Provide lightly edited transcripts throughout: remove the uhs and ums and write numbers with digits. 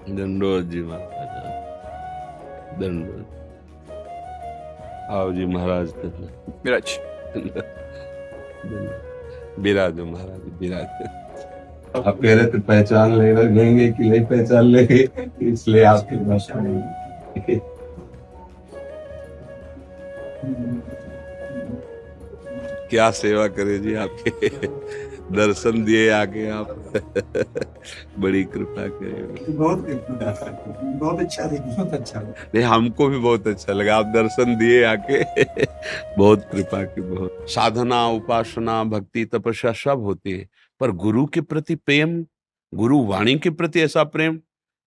दंडोत जी महाराज, दंडोत। आओ जी महाराज, विराज। विराजो महाराज, विराज। आप कह रहे थे पहचान लेंगे कि नहीं पहचान लेंगे, इसलिए आपके पास आए। क्या सेवा करे जी आपके, दर्शन दिए आके आप। बड़ी कृपा करे। बहुत अच्छा बहुत अच्छा। नहीं, हमको भी बहुत अच्छा लगा, आप दर्शन दिए आके। बहुत कृपा की, बहुत। साधना, उपासना, भक्ति, तपस्या सब होती है, पर गुरु के प्रति प्रेम, गुरु वाणी के प्रति ऐसा प्रेम,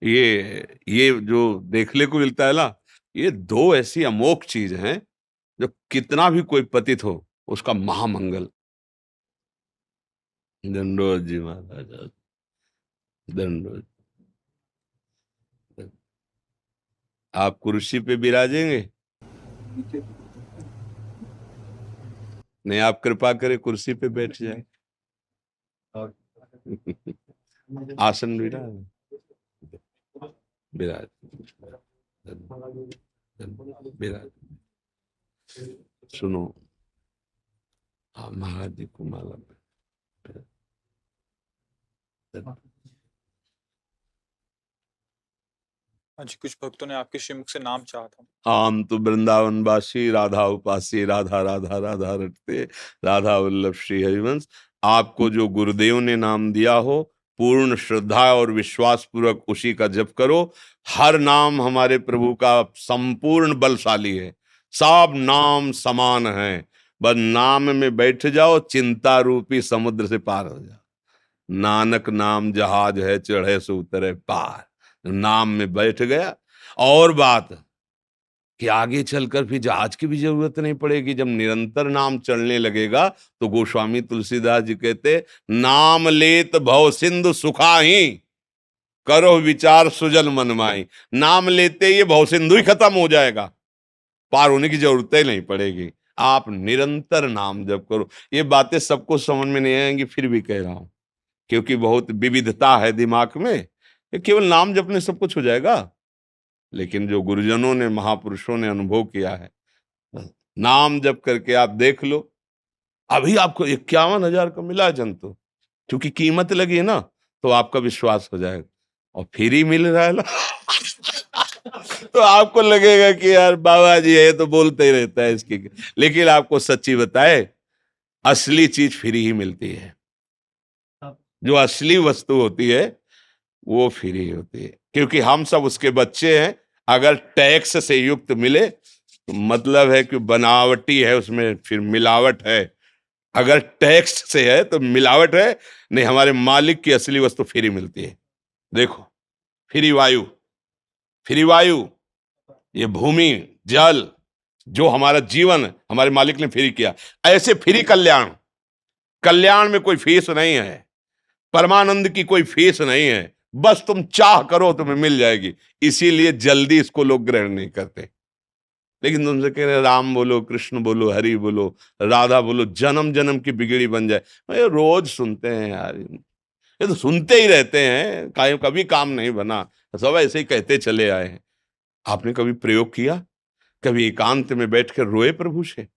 ये जो देखने को मिलता है ना, ये दो ऐसी अमोघ चीज हैं जो कितना भी कोई पतित हो उसका महामंगल। दंडोत जी महाराज, दंडोत। आप कुर्सी पे विराजेंगे? नहीं, आप कृपा करें कुर्सी पे बैठ जाए। आसन विराज, विराज, विराज। सुनो, हाँ महाराज जी को माला। हाँ जी, कुछ भक्तों ने आपके श्रीमुख से नाम चाहा था। आम तो वृंदावन वासी, राधा उपासी, राधा राधा राधा रटते, राधा वल्लभ श्री हरिवंश। आपको जो गुरुदेव ने नाम दिया हो, पूर्ण श्रद्धा और विश्वास पूर्वक उसी का जप करो। हर नाम हमारे प्रभु का संपूर्ण बलशाली है, सब नाम समान है। बस नाम में बैठ जाओ, चिंता रूपी समुद्र से पार हो जाओ। नानक नाम जहाज है, चढ़े सो उतरे पार। नाम में बैठ गया, और बात कि आगे चलकर फिर जहाज की भी जरूरत नहीं पड़ेगी। जब निरंतर नाम चलने लगेगा तो गोस्वामी तुलसीदास जी कहते, नाम लेत भव सिंधु सुखाही, करो विचार सुजन मन माही। नाम लेते ये भव सिंधु ही खत्म हो जाएगा, पार होने की जरूरत ही नहीं पड़ेगी। आप निरंतर नाम जप करो। ये बातें सबको समझ में नहीं आएंगी, फिर भी कह रहा हूं, क्योंकि बहुत विविधता है दिमाग में। ये केवल नाम जपने सब कुछ हो जाएगा, लेकिन जो गुरुजनों ने, महापुरुषों ने अनुभव किया है, नाम जप करके आप देख लो। अभी आपको 51,000 का मिला है जंतु, क्योंकि कीमत लगी है ना, तो आपका विश्वास हो जाएगा। और फ्री मिल रहा है ना, तो आपको लगेगा कि यार बाबा जी है तो बोलते ही रहता है इसकी। लेकिन आपको सच्ची बताए, असली चीज फ्री ही मिलती है। जो असली वस्तु होती है वो फ्री होती है, क्योंकि हम सब उसके बच्चे हैं। अगर टैक्स से युक्त मिले तो मतलब है कि बनावटी है, उसमें फिर मिलावट है। अगर टैक्स से है तो मिलावट है। नहीं, हमारे मालिक की असली वस्तु फ्री मिलती है। देखो, फ्री वायु, फ्री वायु, ये भूमि, जल, जो हमारा जीवन हमारे मालिक ने फ्री किया। ऐसे फ्री कल्याण, कल्याण में कोई फीस नहीं है, परमानंद की कोई फीस नहीं है। बस तुम चाह करो तुम्हें मिल जाएगी। इसीलिए जल्दी इसको लोग ग्रहण नहीं करते। लेकिन तुमसे कह रहे राम बोलो, कृष्ण बोलो, हरि बोलो, राधा बोलो, जन्म जन्म की बिगड़ी बन जाए। ये रोज सुनते हैं यार, ये तो सुनते ही रहते हैं, कभी काम नहीं बना, सब ऐसे ही कहते चले आए हैं। आपने कभी प्रयोग किया? कभी एकांत में बैठ कर रोए प्रभु से?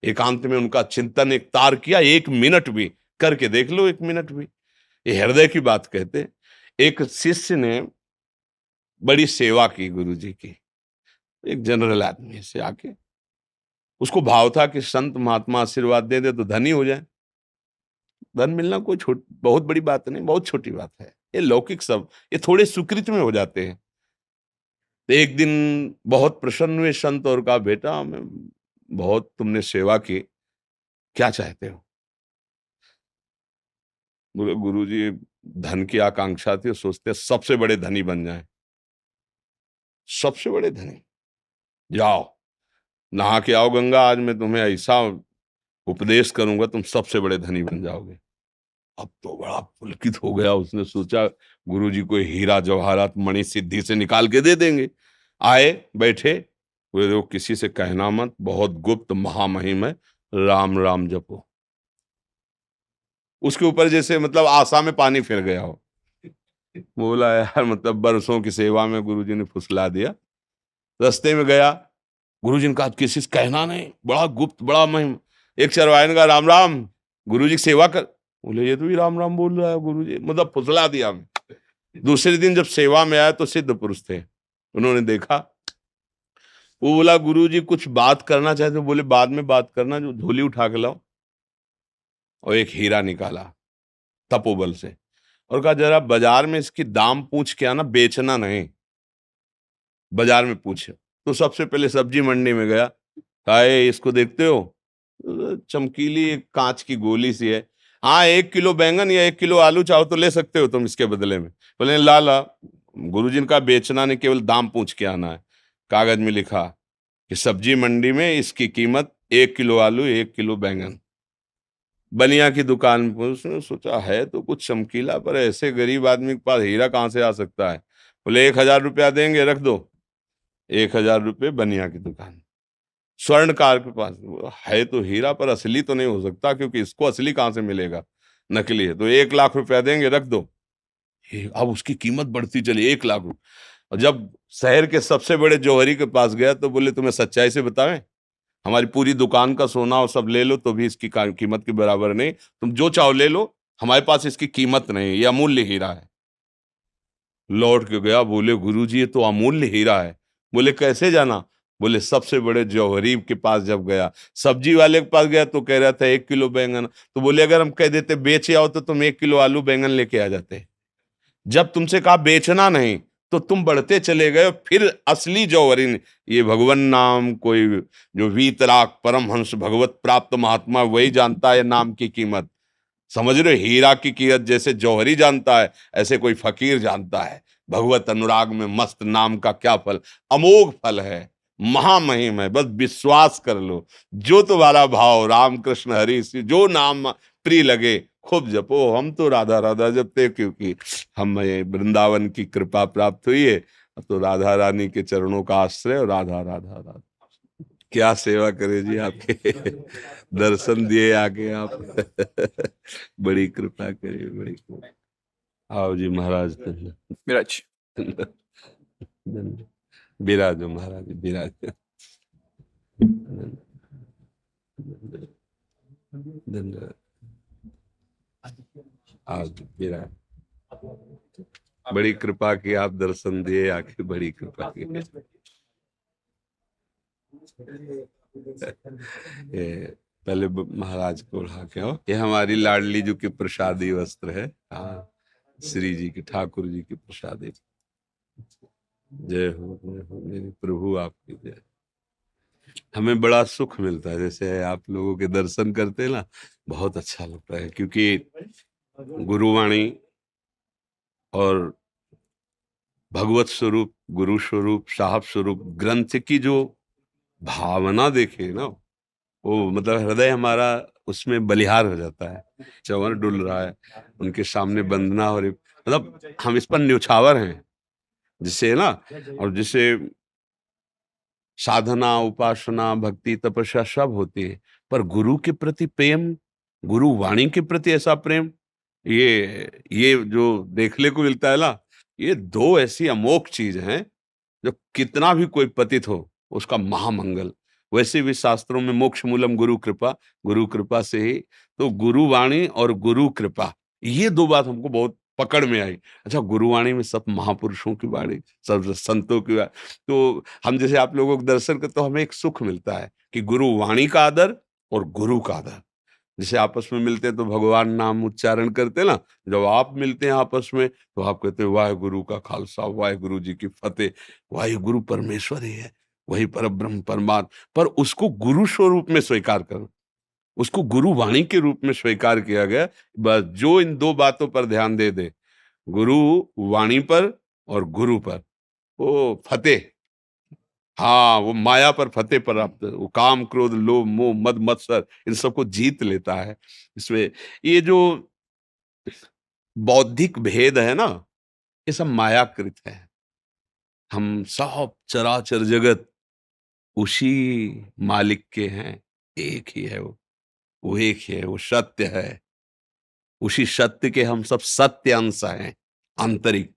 एकांत में उनका चिंतन एक तार किया? 1 मिनट भी करके देख लो, 1 मिनट भी। ये हृदय की बात कहते। एक शिष्य ने बड़ी सेवा की गुरु जी की, एक जनरल आदमी से आके, उसको भाव था कि संत महात्मा आशीर्वाद दे दे तो धनी हो जाए। धन मिलना कोई बहुत बड़ी बात नहीं, बहुत छोटी बात है। ये लौकिक सब, ये थोड़े सुकृत में हो जाते हैं। तो एक दिन बहुत प्रसन्न हुए संत और कहा, बेटा मैं बहुत तुमने सेवा की, क्या चाहते हो? बोले, गुरु जी धन की आकांक्षा थी, सोचते सबसे बड़े धनी बन जाए। सबसे बड़े धनी? जाओ नहा के आओ गंगा, आज मैं तुम्हें ऐसा उपदेश करूंगा तुम सबसे बड़े धनी बन जाओगे। अब तो बड़ा पुलकित हो गया, उसने सोचा गुरुजी को हीरा जवाहरात मणि सिद्धि से निकाल के दे देंगे। आए, बैठे, बोले देखो किसी से कहना मत, बहुत गुप्त महामहिम है, राम राम जपो। उसके ऊपर जैसे मतलब आशा में पानी फिर गया हो। बोला यार मतलब बरसों की सेवा में गुरुजी ने फुसला दिया। रास्ते में गया, गुरुजी ने कहा किसी से कहना नहीं, बड़ा गुप्त बड़ा महिम। एक चरवाहे ने कहा राम राम, गुरुजी की सेवा कर। बोले ये तो भी राम राम बोल रहा है गुरुजी, मतलब फुसला दिया हमें। दूसरे दिन जब सेवा में आया तो सिद्ध पुरुष थे, उन्होंने देखा। वो बोला गुरुजी कुछ बात करना चाहते, बोले बाद में बात करना, जो झोली उठा के लाओ। और एक हीरा निकाला तपोबल से, और कहा जरा बाजार में इसकी दाम पूछ के आना, बेचना नहीं, बाजार में पूछे। तो सबसे पहले सब्जी मंडी में गया, कहा "ए, इसको देखते हो, चमकीली एक कांच की गोली सी है, हाँ 1 किलो बैंगन या 1 किलो आलू चाहो तो ले सकते हो तुम इसके बदले में। बोले ला ला। गुरुजी ने कहा बेचना नहीं, केवल दाम पूछ के आना है। कागज में लिखा कि सब्जी मंडी में इसकी कीमत 1 किलो आलू 1 किलो बैंगन। बनिया की दुकान पर उसने सोचा है तो कुछ चमकीला, पर ऐसे गरीब आदमी के पास हीरा कहाँ से आ सकता है। बोले 1,000 रुपया देंगे, रख दो। 1,000 रुपये बनिया की दुकान। स्वर्णकार के पास है तो हीरा, पर असली तो नहीं हो सकता, क्योंकि इसको असली कहाँ से मिलेगा, नकली है। तो 1,00,000 रुपया देंगे, रख दो। अब उसकी कीमत बढ़ती चली, 1,00,000 रुपये। और जब शहर के सबसे बड़े जौहरी के पास गया तो बोले तुम्हें सच्चाई से बतावें, हमारी पूरी दुकान का सोना और सब ले लो तो भी इसकी कीमत के बराबर नहीं, तुम जो चाहो ले लो, हमारे पास इसकी कीमत नहीं, ये अमूल्य हीरा है। लौट के गया, बोले गुरुजी ये तो अमूल्य हीरा है। बोले कैसे जाना। बोले सबसे बड़े जौहरी के पास जब गया, सब्जी वाले के पास गया तो कह रहा था 1 किलो बैंगन। तो बोले अगर हम कह देते बेचे आओ तो तुम 1 किलो आलू बैंगन लेके आ जाते। जब तुमसे कहा बेचना नहीं तो तुम बढ़ते चले गए। फिर असली जौहरी ने, ये भगवान नाम कोई जो वीतराग परमहंस भगवत प्राप्त महात्मा वही जानता है नाम की कीमत। समझ रहे हो? हीरा की कीमत जैसे जौहरी जानता है, ऐसे कोई फकीर जानता है। भगवत अनुराग में मस्त नाम का क्या फल, अमोघ फल है, महामहिम है, बस विश्वास कर लो। जो तुम्हारा भाव राम कृष्ण हरि से जो नाम प्रिय लगे खूब जपो। हम तो राधा राधा जपते, क्योंकि हमें वृंदावन की कृपा प्राप्त हुई है, तो राधा रानी के चरणों का आश्रय, और राधा राधा राधा। क्या सेवा करे जी आपके दर्शन दिए आके आप बड़ी कृपा करिए, बड़ी कृपा। आओ जी महाराज, विराज। विराजो महाराज, विराज। धन्यवाद। आओ जी विराज, बड़ी कृपा की, आप दर्शन दिए आके, बड़ी कृपा की। ये पहले महाराज को उठा के आओ, ये हमारी लाडली जी की प्रसादी वस्त्र है। हाँ, श्री जी की, ठाकुर जी की प्रसादी। जय हो मेरे प्रभु, आपकी जय। हमें बड़ा सुख मिलता है, जैसे आप लोगों के दर्शन करते हैं ना, बहुत अच्छा लगता है, क्योंकि गुरुवाणी और भगवत स्वरूप, गुरु स्वरूप, साहब स्वरूप ग्रंथ की जो भावना देखे ना, वो मतलब हृदय हमारा उसमें बलिहार हो जाता है, चंवर डुल रहा है उनके सामने वंदना, और मतलब हम इस पर न्यौछावर हैं जिसे ना, और जिसे साधना उपासना भक्ति तपस्या सब होती है, पर गुरु के प्रति प्रेम, गुरु वाणी के प्रति ऐसा प्रेम, ये जो देखने को मिलता है ना, ये दो ऐसी अमोघ चीज हैं जो कितना भी कोई पतित हो उसका महामंगल। वैसे भी शास्त्रों में मोक्ष मूलम गुरु कृपा, गुरु कृपा से ही, तो गुरु वाणी और गुरु कृपा, ये दो बात हमको बहुत पकड़ में आई। अच्छा, गुरुवाणी में सब महापुरुषों की वाणी, सब संतों की वाणी, तो हम जैसे आप लोगों को दर्शन करते तो हमें एक सुख मिलता है कि गुरु वाणी का आदर और गुरु का आदर। जैसे आपस में मिलते हैं तो भगवान नाम उच्चारण करते हैं ना, जब आप मिलते हैं आपस में तो आप कहते हैं वाहे गुरु का खालसा, वाहे गुरु जी की फतेह, वाहे गुरु परमेश्वर ही है, वही परब्रह्म परमात्मा। पर उसको गुरु स्वरूप में स्वीकार करो, उसको गुरु वाणी के रूप में स्वीकार किया गया। बस जो इन दो बातों पर ध्यान दे दे, गुरु वाणी पर और गुरु पर, वो फतेह। हाँ, वो माया पर फतेह प्राप्त, वो काम क्रोध लोभ मोह मद मत्सर इन सबको जीत लेता है। इसमें ये जो बौद्धिक भेद है ना, ये सब मायाकृत है। हम सब चराचर जगत उसी मालिक के हैं, एक ही है वो एक ही है, वो सत्य है। उसी सत्य के हम सब सत्य अंश हैं, आंतरिक।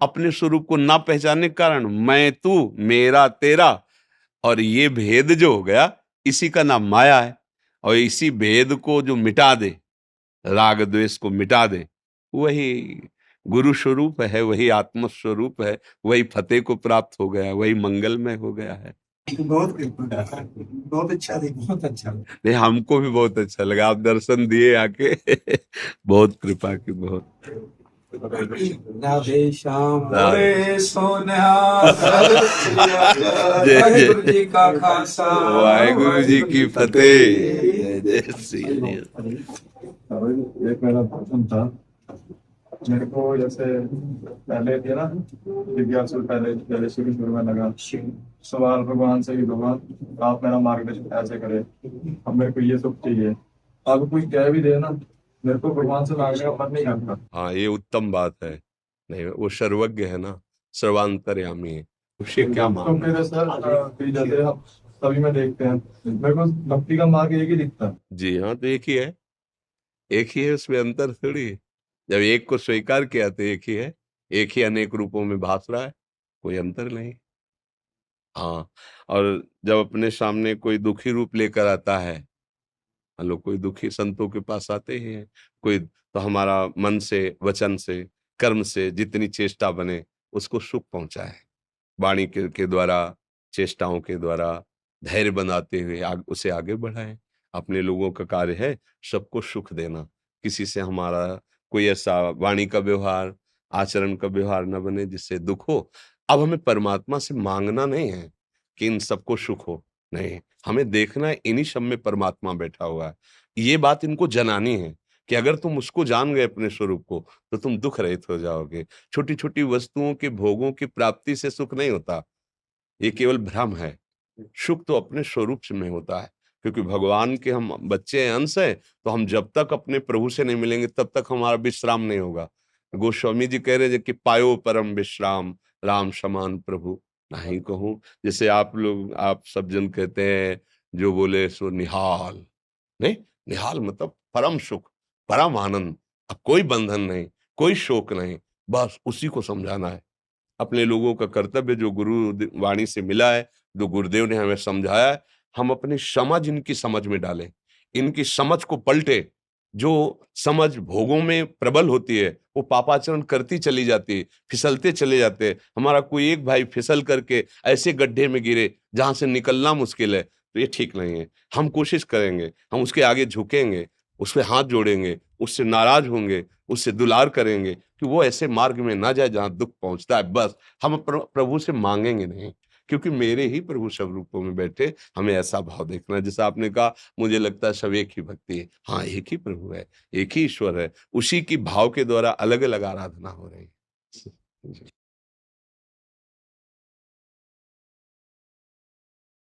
अपने स्वरूप को ना पहचानने के कारण मैं तू, मेरा तेरा, और ये भेद जो हो गया, इसी का नाम माया है। और इसी भेद को जो मिटा दे, राग द्वेष को मिटा दे, वही गुरु स्वरूप है, वही आत्म स्वरूप है, वही फतेह को प्राप्त हो गया, वही मंगलमय हो गया है। बहुत अच्छा थे, बहुत अच्छा। नहीं, हमको भी बहुत अच्छा लगा, आप दर्शन दिए आके बहुत कृपा की, बहुत। राधे श्याम राधे। बोले सोनिया। जय वाहेगुरु जय जी का खालसा, वाहेगुरु जी की फतेह। जय जय श्री हरि। एक मेरा प्रश्न था, मेरे को जैसे पहले थे ना जिज्ञासु, पहले पहले शुरू में लगा सवाल भगवान से कि भगवान आप मेरा मार्गदर्शन ऐसे करें, अब मेरे को ये सब चाहिए। अब कोई कह भी दे ना, मेरे को भगवान से मांगने का मन नहीं करता। हाँ, ये उत्तम बात है। नहीं, वो सर्वज्ञ है ना, सर्वांतर्यामी है, उससे क्या तो मांगना। मेरे सर जैसे हम सभी में देखते हैं, मेरे को भक्ति का मार्ग एक ही दिखता है। जी हाँ, तो एक ही है, एक ही है, उसमें अंतर थोड़ी है। जब एक को स्वीकार किया तो एक ही है, एक ही अनेक रूपों में भास रहा है, कोई अंतर नहीं। हाँ, और जब अपने सामने कोई दुखी रूप लेकर आता है, हम लोग कोई दुखी संतों के पास आते ही हैं, कोई तो हमारा मन से, वचन से, कर्म से जितनी चेष्टा बने उसको सुख पहुंचाए, वाणी के द्वारा, चेष्टाओं के द्वारा, धैर्य बनाते हुए उसे आगे बढ़ाएं। अपने लोगों का कार्य है सबको सुख देना। किसी से हमारा कोई ऐसा वाणी का व्यवहार, आचरण का व्यवहार न बने जिससे दुख हो। अब हमें परमात्मा से मांगना नहीं है कि इन सबको सुख हो, नहीं, हमें देखना है इन्हीं सब में परमात्मा बैठा हुआ है। ये बात इनको जनानी है कि अगर तुम उसको जान गए अपने स्वरूप को, तो तुम दुख रहित हो जाओगे। छोटी छोटी वस्तुओं के भोगों की प्राप्ति से सुख नहीं होता, ये केवल भ्रम है। सुख तो अपने स्वरूप से में होता है, क्योंकि भगवान के हम बच्चे हैं, अंश हैं, तो हम जब तक अपने प्रभु से नहीं मिलेंगे तब तक हमारा विश्राम नहीं होगा। गोस्वामी जी कह रहे हैं कि पायो परम विश्राम, राम समान प्रभु नहीं कहूं। जैसे आप लोग, आप सब जन कहते हैं, जो बोले सो निहाल। नहीं, निहाल मतलब परम सुख, परम आनंद। अब कोई बंधन नहीं, कोई शोक नहीं, बस उसी को समझाना है। अपने लोगों का कर्तव्य जो गुरु वाणी से मिला है, जो गुरुदेव ने हमें समझाया है, हम अपनी समझ इनकी समझ में डालें, इनकी समझ को पलटे। जो समझ भोगों में प्रबल होती है, वो पापाचरण करती चली जाती है, फिसलते चले जाते हैं। हमारा कोई एक भाई फिसल करके ऐसे गड्ढे में गिरे जहां से निकलना मुश्किल है, तो ये ठीक नहीं है। हम कोशिश करेंगे, हम उसके आगे झुकेंगे, उस पर हाथ जोड़ेंगे, उससे नाराज होंगे, उससे दुलार करेंगे कि वो ऐसे मार्ग में ना जाए जहां दुख पहुंचता है। बस हम प्रभु से मांगेंगे नहीं, क्योंकि मेरे ही प्रभु सब रूपों में बैठे, हमें ऐसा भाव देखना है। जैसा आपने कहा, मुझे लगता है सब एक ही भक्ति है। हाँ, एक ही प्रभु है, एक ही ईश्वर है, उसी की भाव के द्वारा अलग अलग आराधना हो रही है।